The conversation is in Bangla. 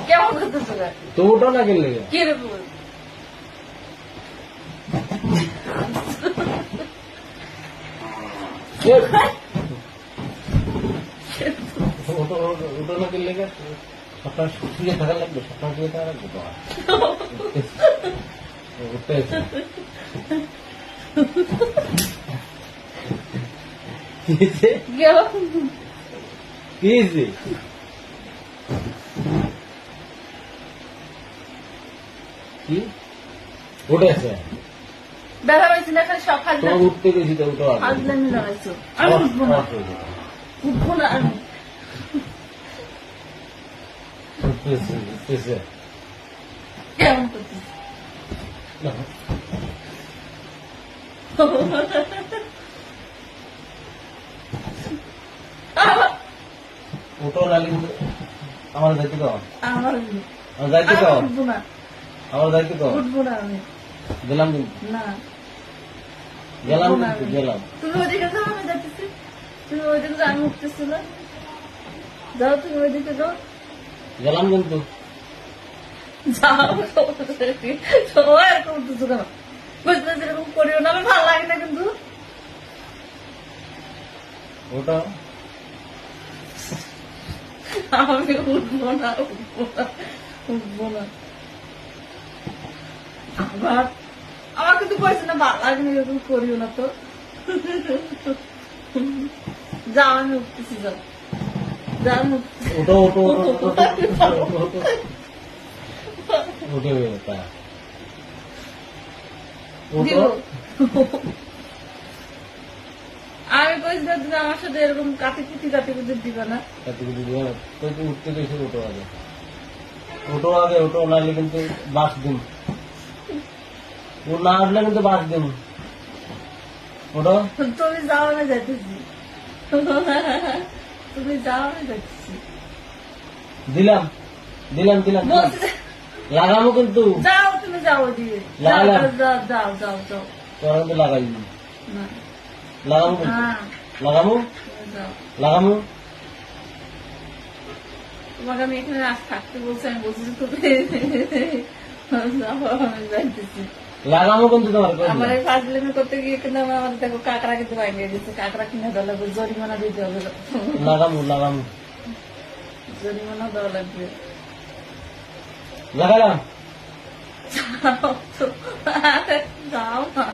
কেমন করতেছো তো ওটা না গেলে কি রে ওটা না গেলে সকাল শুয়ে থাকা লাগবে সকাল শুয়ে থাকা লাগবে কি ওটা আছে ব্যথা পাইছি না খালি সব খালি তোমার উঠতে গেছি তো ওটা আজলামি লাগাইছো আমি উঠবো না উঠবো না আমি কেমন করছিস ওটাও নালি আমার দায়িত্ব দাও আমার দায়িত্ব দাও উঠবো না আমার দায়িত্ব দাও উঠবো না আমি গেলাম না গেলাম গেলাম তুমি ওইদিকে যাও আমি যাচ্ছি তুমি ওইদিকে যাও আমি উঠতেছি না যাও তুমি ওইদিকে যাও গেলাম কিন্তু যাও সবাই এরকম উঠতেছো কেন বুঝতে এরকম করিও না আমার ভালো লাগে না কিন্তু ওটা আমি উঠবো না উঠবো না আবার আমার কিন্তু কইছে না ভালো লাগে না এরকম করিও না তো যাও আমি উঠতেছি যাও যাও ওটা ওটা ওটা ওটা আমি কইছিলাম তুমি আমার সাথে এরকম কাটি কুটি দিবা না উঠতে গেছে ওটো আগে ওটো নাহলে কিন্তু বাস দিন ও না আসলে কিন্তু বাস দিন ওটা তুমি যাও আমি যাইতেছি তুমি যাও আমি যাইতেছি দিলাম দিলাম দিলাম লাগামো কিন্তু যাও তুমি যাও দিয়ে যাও যাও যাও যাও তোরা কিন্তু লাগাই না লাগামো লাগামো লাগামো তোমাকে আমি এখানে আজ থাকতে বলছি আমি বলছি তুমি যাইতেছি লাগামো কিন্তু তোমার আমার এই ফাজলামি করতে গিয়ে কিন্তু আমার দেখো কাঁকড়া কিন্তু ভাঙিয়ে দিচ্ছে কাঁকড়া কিনে দেওয়া লাগবে জরিমানা দিতে হবে লাগামো লাগামো জরিমানা দেওয়া লাগবে লাগালাম যাও যাও